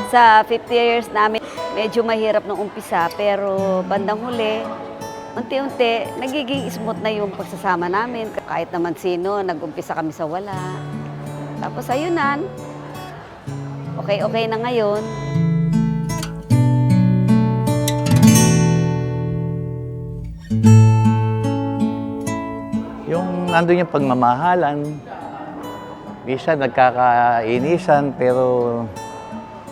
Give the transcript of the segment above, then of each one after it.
Sa 50 years namin, medyo mahirap nung umpisa, pero bandang huli, unti-unti, nagiging smooth na yung pagsasama namin. Kahit naman sino, nag-umpisa kami sa wala. Tapos ayunan, okay na ngayon. Yung nandun yung pagmamahalan, minsan nagkakainisan pero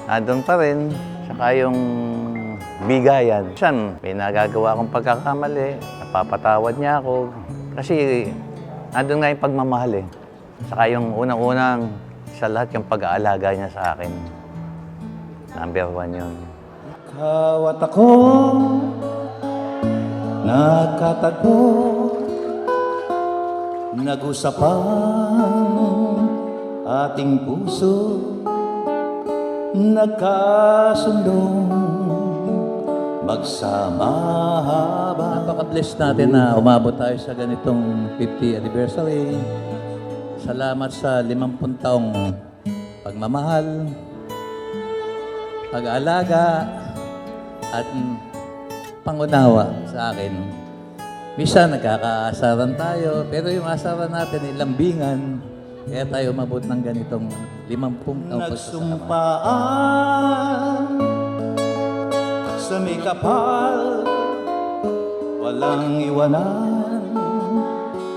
nandun pa rin. Saka yung bigayan. Minsan may nagagawa akong pagkakamali, napapatawad niya ako. Kasi nandun nga yung pagmamahal eh. Saka yung unang-unang sa lahat yung pag-aalaga niya sa akin. Number 1 yun. Ikaw at ako nagkatagpo, nag-usapan ating puso, nagkasundong magsama habang. Napaka-bless natin na umabot tayo sa ganitong 50th anniversary. Salamat sa 50 taong pagmamahal, pag-aalaga, at pangunawa sa akin. Minsan nagkakaasaran tayo, pero yung asaran natin ay lambingan. Kaya tayo umabot ng ganitong 50 taong pagsasama. Nagsumpaan sa may kapal, walang iwanan,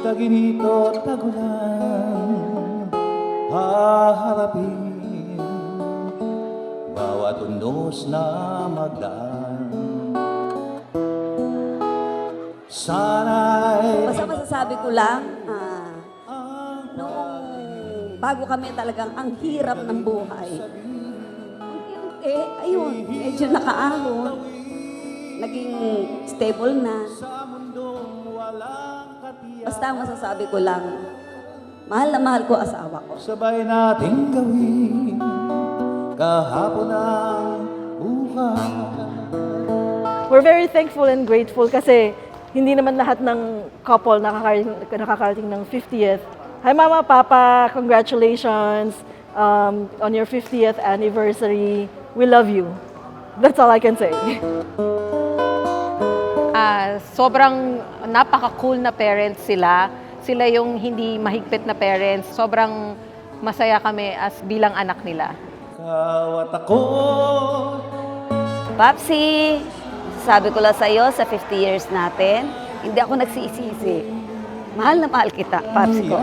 taginito, tagulan, haharapin bawat undos na magdaan. Sana'y Basta masasabi ko lang, bago kami talagang ang hirap ng buhay. Ayun, medyo nakaahon. Naging stable na. Basta masasabi ko lang, mahal na mahal ko asawa ko. sabay nating gawin kahapon ang buhay. We're very thankful and grateful kasi hindi naman lahat ng couple nakakarating ng 50th. Hi Mama, Papa, congratulations on your 50th anniversary. We love you. That's all I can say. Sobrang napaka-cool na parents sila. Sila yung hindi mahigpit na parents. Sobrang masaya kami as bilang anak nila. Ikaw at ako Papsi, sabi ko lang sa iyo, sa 50 years natin, hindi ako nagsisisi. Mahal na mahal kita, Papsi ko.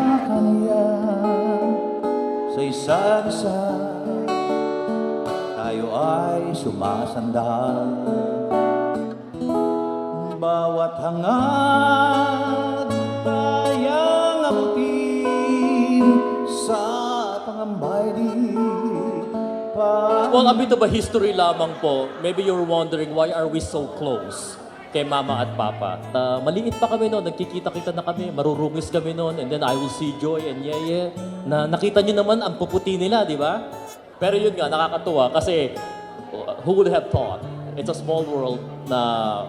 sa isa't isa tayo ay sumasandal. Bawat hangad kayang abutin sa pangambay di pa. Well, a bit of a history lamang po. Maybe you're wondering why are we so close kay Mama at Papa. Maliit pa kami noon, nagkikita-kita na kami, marurungis kami noon, and then I will see Joy and Yeye na nakita nyo naman ang puputi nila, di ba? Pero yun nga, nakakatuwa kasi who would have thought? It's a small world na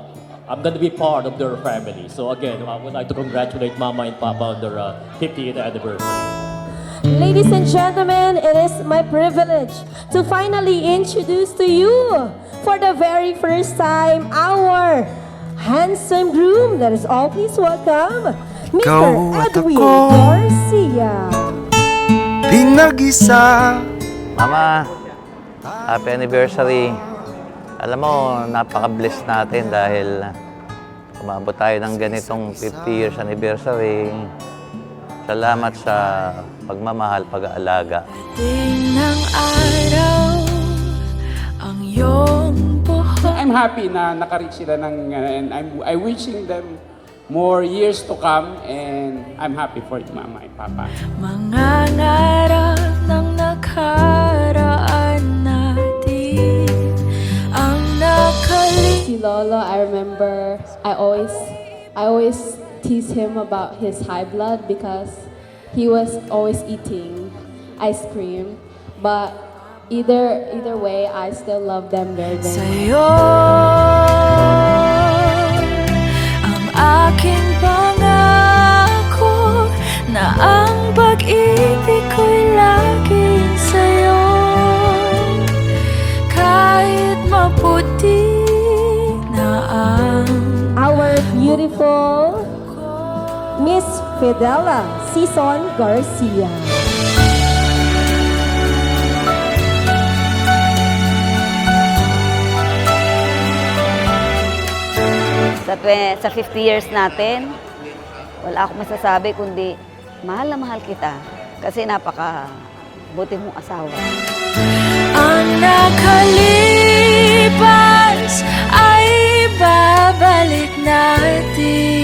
I'm gonna be part of their family. So again, I would like to congratulate Mama and Papa on their 50th anniversary. Ladies and gentlemen, it is my privilege to finally introduce to you for the very first time our handsome groom. Let us all please welcome Mr. Edwin Garcia. Pinag-isa. Mama, happy anniversary. Alam mo, napaka-bless natin dahil umabot tayo ng ganitong 50 years anniversary. Salamat sa pagmamahal, pag-aalaga. Ng araw ang iyong buhay. I'm happy na naka-reach sila ng, and I'm wishing them more years to come, and I'm happy for Mama and Papa. Mga ngarap ng nakaraan natin ang nakalimutan. Si Lolo, I remember I always tease him about his high blood because he was always eating ice cream. But either way, I still love them very, very much. Sa'yo ang aking pangako na ang pag-ibig ko'y laging sa'yo. Fidela Sison Garcia. Sa 50 years natin, wala akong masasabi kundi mahal na mahal kita kasi buti mong asawa. Ang nakalipas ay babalik natin.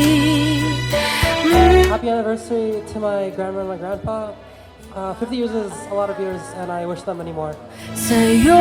Happy anniversary to my grandma and my grandpa. 50 years is a lot of years, and I wish them many more. Sa'yo